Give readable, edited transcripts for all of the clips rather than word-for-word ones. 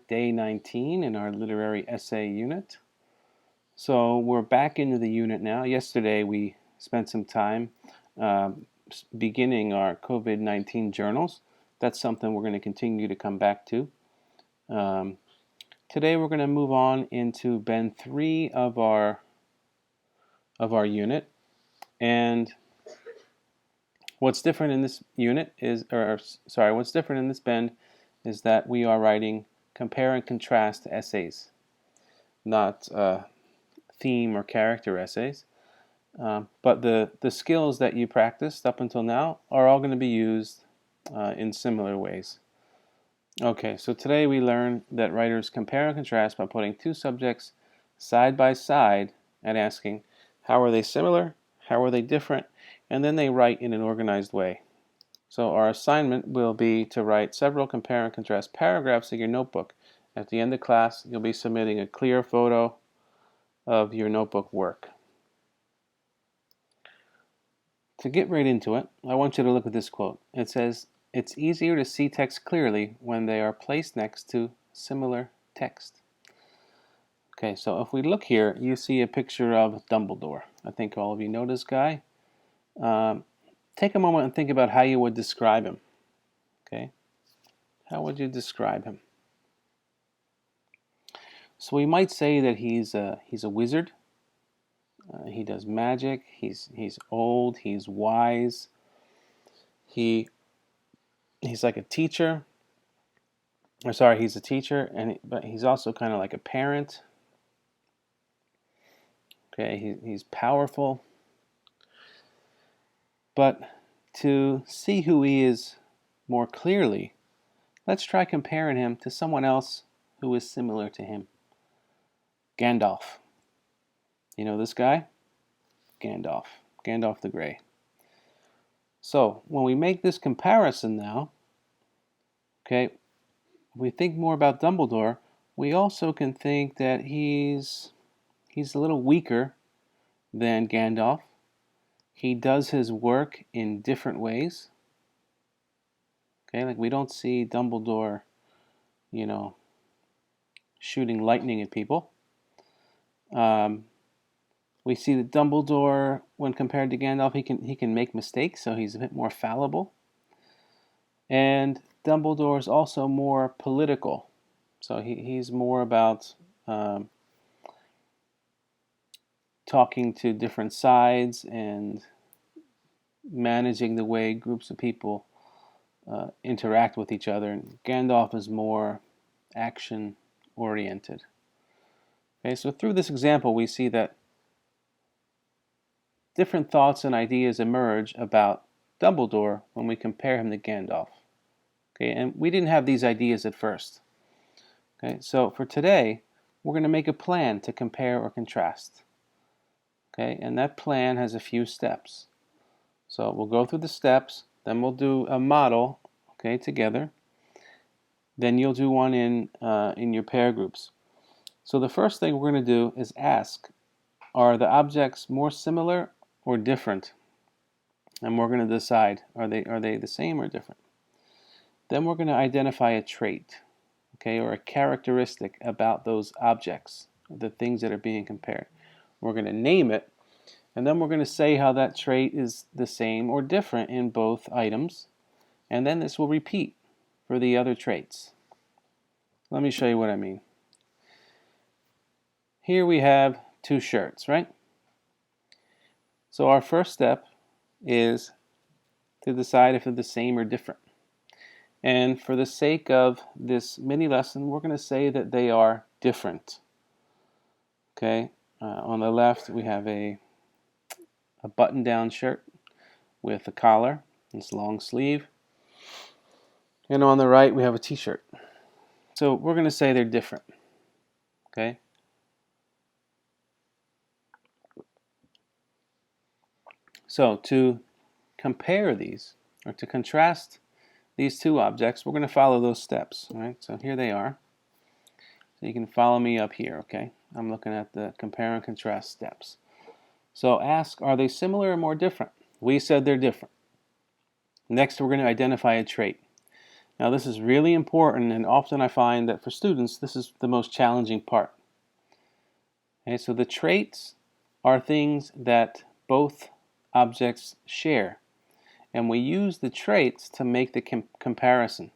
day 19 in our literary essay unit. So we're back into the unit now. Yesterday we spent some time beginning our COVID-19 journals. That's something we're going to continue to come back to. Today we're going to move on into Bend 3 of our unit. And what's different in this unit is, what's different in this bend is that we are writing compare and contrast essays, not theme or character essays. But the skills that you practiced up until now are all going to be used in similar ways. Okay, so today we learn that writers compare and contrast by putting two subjects side by side and asking, how are they similar? How are they different? And then they write in an organized way. So our assignment will be to write several compare and contrast paragraphs in your notebook. At the end of class, you'll be submitting a clear photo of your notebook work. To get right into it, I want you to look at this quote. It says, "It's easier to see text clearly when they are placed next to similar text." Okay, so if we look here, you see a picture of Dumbledore. I think all of you know this guy. Take a moment and think about how you would describe him. Okay, how would you describe him? So we might say that he's a wizard. He does magic. He's old. He's wise. He's like a teacher. He's a teacher, but he's also kind of like a parent. Okay, he's powerful. But to see who he is more clearly, let's try comparing him to someone else who is similar to him. Gandalf. You know this guy? Gandalf the Grey. So when we make this comparison now, okay, if we think more about Dumbledore, we also can think that he's a little weaker than Gandalf. He does his work in different ways. Okay, like we don't see Dumbledore, shooting lightning at people. We see that Dumbledore, when compared to Gandalf, he can make mistakes, so he's a bit more fallible. And Dumbledore is also more political, so he's more about talking to different sides and managing the way groups of people interact with each other. And Gandalf is more action-oriented. Okay, so through this example, we see that different thoughts and ideas emerge about Dumbledore when we compare him to Gandalf. Okay, and we didn't have these ideas at first. Okay, so for today, we're going to make a plan to compare or contrast. Okay, and that plan has a few steps. So we'll go through the steps, then we'll do a model, okay, together. Then you'll do one in your pair groups. So the first thing we're going to do is ask, are the objects more similar or different? And we're going to decide, are they the same or different? Then we're going to identify a trait, okay, or a characteristic about those objects, the things that are being compared. We're going to name it, and then we're going to say how that trait is the same or different in both items, and then this will repeat for the other traits. Let me show you what I mean. Here we have two shirts, right? So our first step is to decide if they're the same or different. And for the sake of this mini lesson, we're going to say that they are different. Okay, on the left we have a button-down shirt with a collar, this long sleeve. And on the right we have a t-shirt. So we're going to say they're different. Okay? So to compare these, or to contrast these two objects, we're going to follow those steps. All right? So here they are. So you can follow me up here, okay? I'm looking at the compare and contrast steps. So ask, are they similar or more different? We said they're different. Next, we're going to identify a trait. Now this is really important, and often I find that for students this is the most challenging part. Okay, so the traits are things that both objects share, and we use the traits to make the comparison.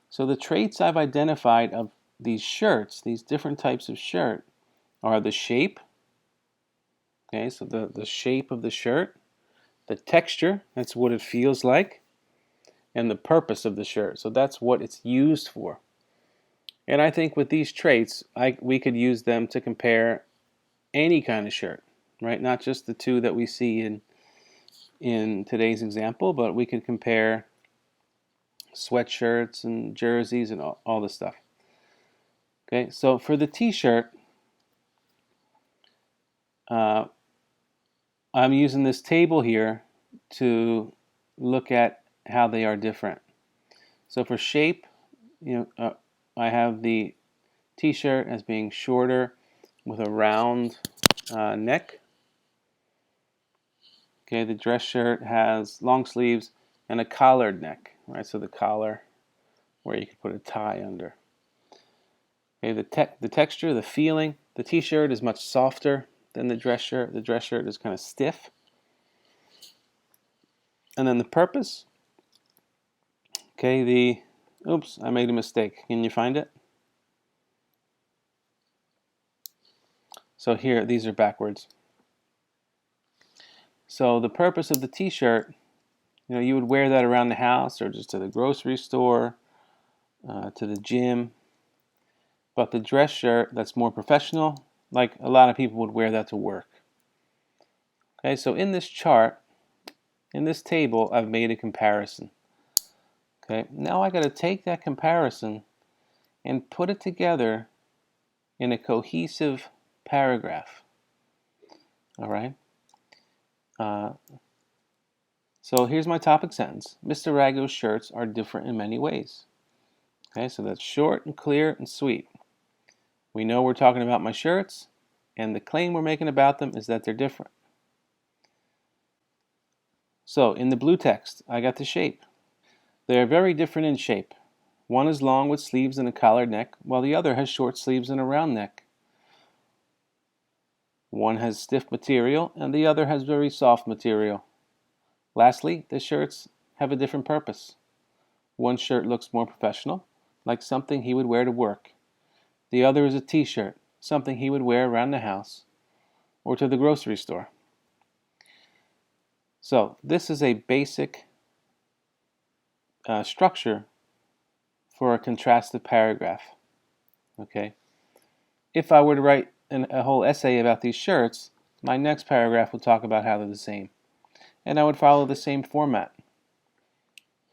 So the traits I've identified of these shirts, these different types of shirt, are the shape. Okay, so the shape of the shirt, the texture, that's what it feels like, and the purpose of the shirt. So that's what it's used for. And I think with these traits, we could use them to compare any kind of shirt, right? Not just the two that we see in today's example, but we could compare sweatshirts and jerseys and all this stuff. Okay, so for the t-shirt, I'm using this table here to look at how they are different. So for shape, I have the t-shirt as being shorter with a round neck. Okay, the dress shirt has long sleeves and a collared neck, right? So the collar where you could put a tie under. Okay, the texture, the feeling, the t-shirt is much softer than the dress shirt. The dress shirt is kind of stiff. And then the purpose. Okay, oops, I made a mistake. Can you find it? So here, these are backwards. So the purpose of the t-shirt, you would wear that around the house or just to the grocery store, to the gym. But the dress shirt, that's more professional, like a lot of people would wear that to work. Okay, so in this chart, in this table, I've made a comparison. Okay, now I got to take that comparison and put it together in a cohesive paragraph. All right. So here's my topic sentence. Mr. Rago's shirts are different in many ways. Okay, so that's short and clear and sweet. We know we're talking about my shirts, and the claim we're making about them is that they're different. So in the blue text, I got the shape. They are very different in shape. One is long with sleeves and a collared neck, while the other has short sleeves and a round neck. One has stiff material, and the other has very soft material. Lastly, the shirts have a different purpose. One shirt looks more professional, like something he would wear to work. The other is a t-shirt, something he would wear around the house or to the grocery store. So this is a basic structure for a contrastive paragraph. Okay. If I were to write a whole essay about these shirts, my next paragraph would talk about how they're the same. And I would follow the same format.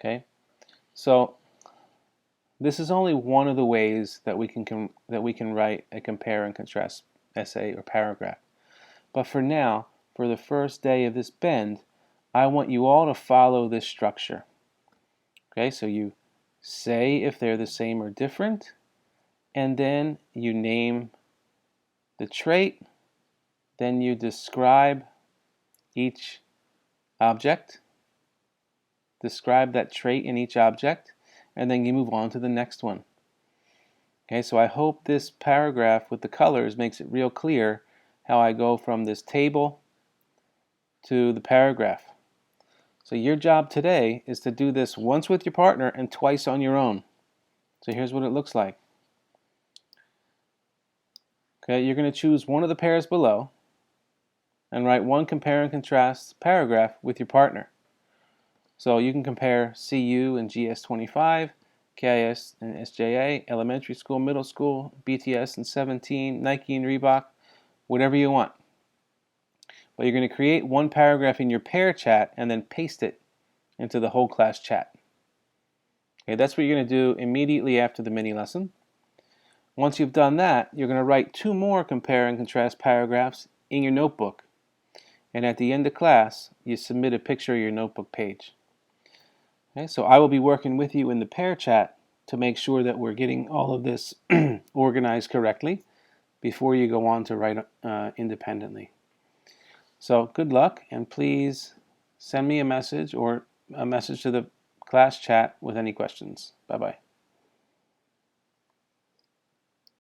Okay. So this is only one of the ways that we can write a compare and contrast essay or paragraph. But for now, for the first day of this bend, I want you all to follow this structure. Okay, so you say if they're the same or different, and then you name the trait, then you describe each object, describe that trait in each object, and then you move on to the next one. Okay, so I hope this paragraph with the colors makes it real clear how I go from this table to the paragraph. So your job today is to do this once with your partner and twice on your own. So here's what it looks like. Okay, you're going to choose one of the pairs below and write one compare and contrast paragraph with your partner. So you can compare CU and GS25, KIS and SJA, elementary school, middle school, BTS and 17, Nike and Reebok, whatever you want. But you're going to create one paragraph in your pair chat and then paste it into the whole class chat. Okay, that's what you're going to do immediately after the mini lesson. Once you've done that, you're going to write two more compare and contrast paragraphs in your notebook. And at the end of class, you submit a picture of your notebook page. Okay, so I will be working with you in the pair chat to make sure that we're getting all of this organized correctly before you go on to write independently. So good luck, and please send me a message or a message to the class chat with any questions. Bye-bye.